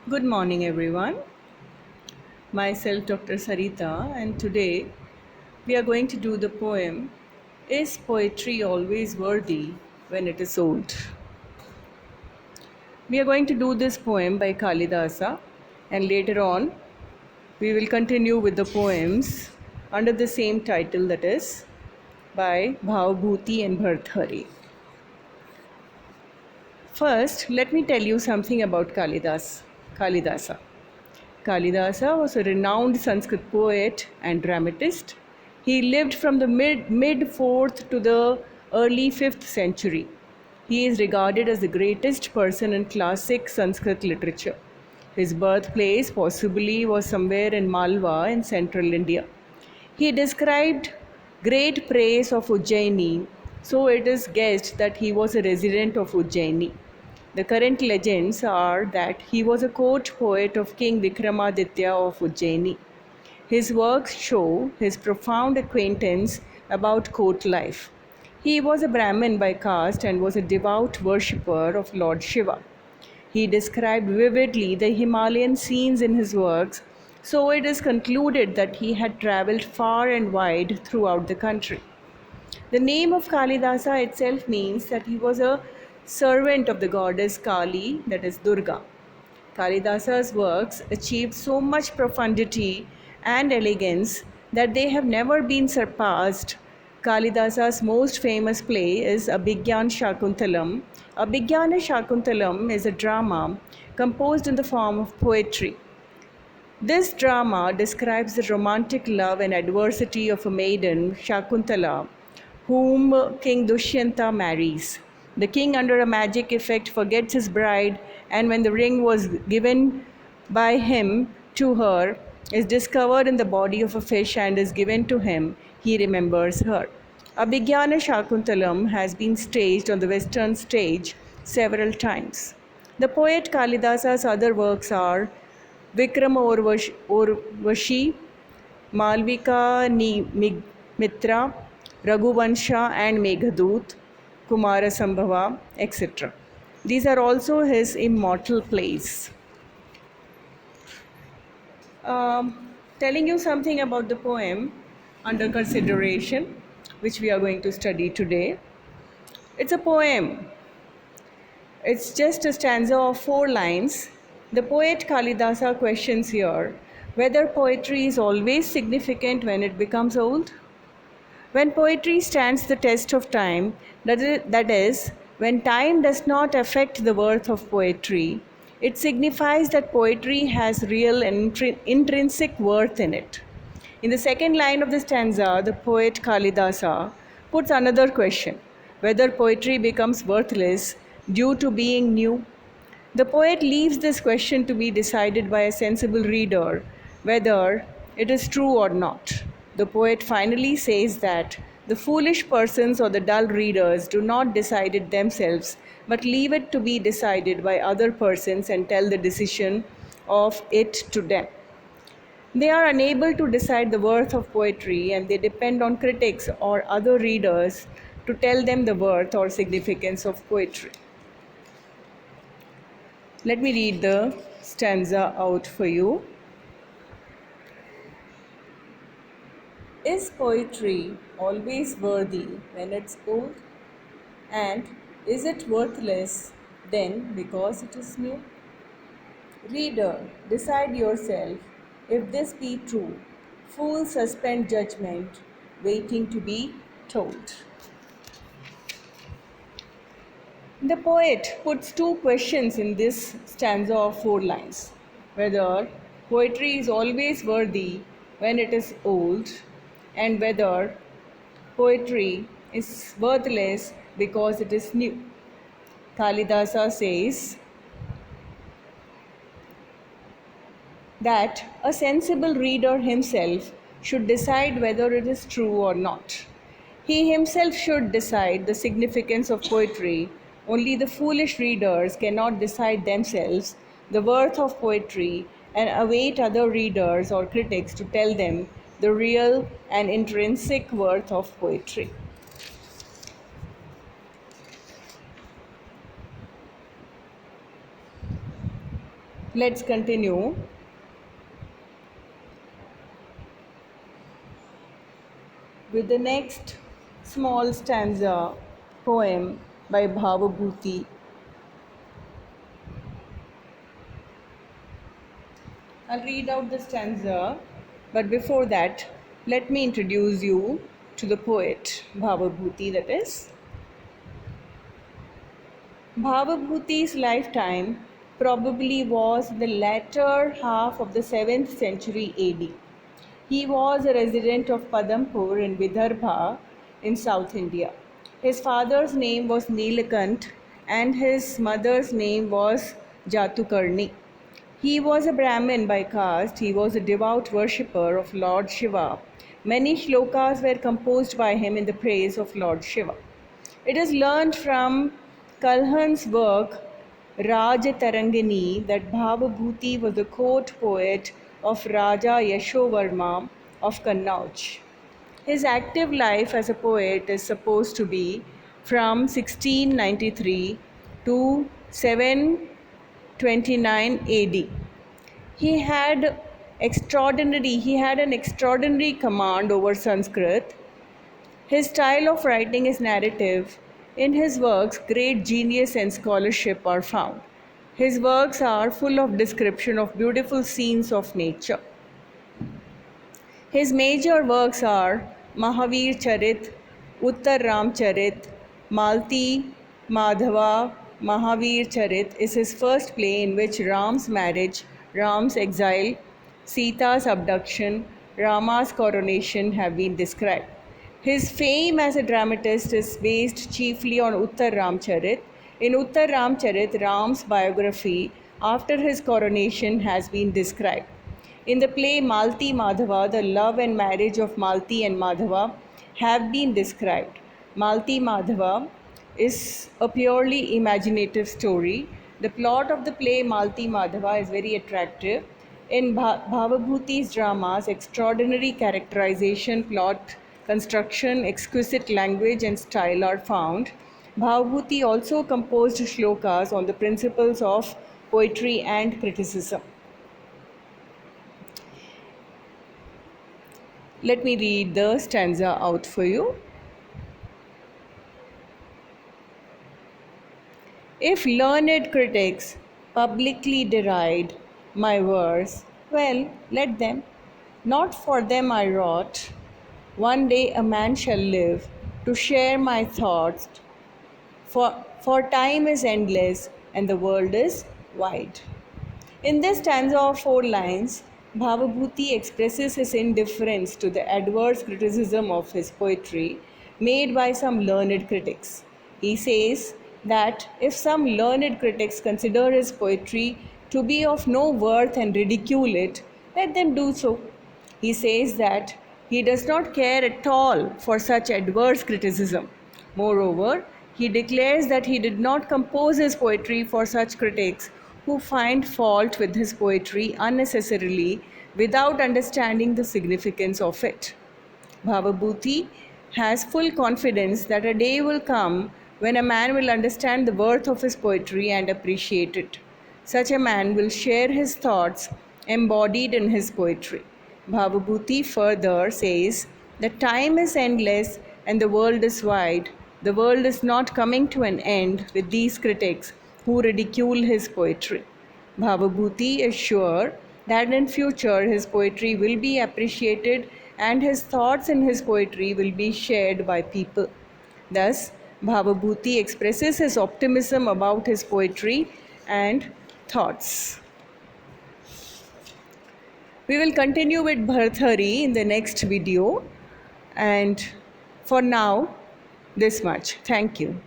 Good morning, everyone. Myself, Dr. Sarita, and today we are going to do the poem Is Poetry Always Worthy When It Is Old? We are going to do this poem by Kalidasa, and later on we will continue with the poems under the same title, that is by Bhavbhuti and Bharthari. First, let me tell you something about Kalidasa. Kalidasa was a renowned Sanskrit poet and dramatist. He lived from the mid 4th to the early 5th century. He is regarded as the greatest person in classic Sanskrit literature. His birthplace possibly was somewhere in Malwa in central India. He described great praise of Ujjaini, so it is guessed that he was a resident of Ujjaini. The current legends are that he was a court poet of King Vikramaditya of Ujjaini. His works show his profound acquaintance about court life. He was a Brahmin by caste and was a devout worshipper of Lord Shiva. He described vividly the Himalayan scenes in his works, so it is concluded that he had traveled far and wide throughout the country. The name of Kalidasa itself means that he was a servant of the goddess Kali, that is Durga. Kalidasa's works achieved so much profundity and elegance that they have never been surpassed. Kalidasa's most famous play is Abhigyan Shakuntalam. Abhigyana Shakuntalam is a drama composed in the form of poetry. This drama describes the romantic love and adversity of a maiden, Shakuntala, whom King Dushyanta marries. The king, under a magic effect, forgets his bride, and when the ring was given by him to her, is discovered in the body of a fish and is given to him, he remembers her. Abhigyana Shakuntalam has been staged on the Western stage several times. The poet Kalidasa's other works are Vikrama Orvashi, Malvika Mitra, Raghuvansha and Meghadoot, Kumara Sambhava, etc. These are also his immortal plays. Telling you something about the poem under consideration, which we are going to study today. It's a poem. It's just a stanza of 4 lines. The poet Kalidasa questions here whether poetry is always significant when it becomes old. When poetry stands the test of time, that is, when time does not affect the worth of poetry, it signifies that poetry has real and intrinsic worth in it. In the second line of the stanza, the poet Kalidasa puts another question whether poetry becomes worthless due to being new. The poet leaves this question to be decided by a sensible reader whether it is true or not. The poet finally says that the foolish persons or the dull readers do not decide it themselves but leave it to be decided by other persons and tell the decision of it to them. They are unable to decide the worth of poetry and they depend on critics or other readers to tell them the worth or significance of poetry. Let me read the stanza out for you. Is poetry always worthy when it's old? And is it worthless then because it is new? Reader, decide yourself if this be true. Fools suspend judgment, waiting to be told. The poet puts 2 questions in this stanza of 4 lines whether poetry is always worthy when it is old, and whether poetry is worthless because it is new. Kalidasa says that a sensible reader himself should decide whether it is true or not. He himself should decide the significance of poetry. Only the foolish readers cannot decide themselves the worth of poetry and await other readers or critics to tell them the real and intrinsic worth of poetry. Let's continue with the next small stanza poem by Bhavabhuti. I'll read out the stanza, but before that, let me introduce you to the poet Bhavabhuti, that is. Bhavabhuti's lifetime probably was the latter half of the 7th century AD. He was a resident of Padampur in Vidarbha in South India. His father's name was Nilakant and his mother's name was Jatukarni. He was a Brahmin by caste. He was a devout worshipper of Lord Shiva. Many shlokas were composed by him in the praise of Lord Shiva. It is learned from Kalhan's work Rajatarangini that Bhavabhuti was the court poet of Raja Yashovarma of Kannauj. His active life as a poet is supposed to be from 1693 to 729 AD. He had an extraordinary command over Sanskrit. His style of writing is narrative. In his works, great genius and scholarship are found. His works are full of description of beautiful scenes of nature. His major works are Mahavir Charit, Uttar Ram Charit, Malti Madhava. Mahavir Charit is his first play in which Ram's marriage, Ram's exile, Sita's abduction, Rama's coronation have been described. His fame as a dramatist is based chiefly on Uttar Ramcharit. In Uttar Ramcharit, Ram's biography after his coronation has been described. In the play Malti Madhava, the love and marriage of Malti and Madhava have been described. Malti Madhava is a purely imaginative story. The plot of the play Malti Madhava is very attractive. In Bhavabhuti's dramas, extraordinary characterization, plot construction, exquisite language and style are found. Bhavabhuti also composed shlokas on the principles of poetry and criticism. Let me read the stanza out for you. If learned critics publicly deride my verse, well, let them. Not for them I wrought. One day a man shall live to share my thoughts, for time is endless and the world is wide. In this stanza of 4 lines, Bhavabhuti expresses his indifference to the adverse criticism of his poetry made by some learned critics. He says that if some learned critics consider his poetry to be of no worth and ridicule it, let them do so. He says that he does not care at all for such adverse criticism. Moreover, he declares that he did not compose his poetry for such critics who find fault with his poetry unnecessarily without understanding the significance of it. Bhavabhuti has full confidence that a day will come when a man will understand the worth of his poetry and appreciate it. Such a man will share his thoughts embodied in his poetry. Bhavabhuti further says that time is endless and the world is wide. The world is not coming to an end with these critics who ridicule his poetry. Bhavabhuti is sure that in future his poetry will be appreciated and his thoughts in his poetry will be shared by people. Thus, Bhavabhuti expresses his optimism about his poetry and thoughts. We will continue with Bharthari in the next video, and for now, this much. Thank you.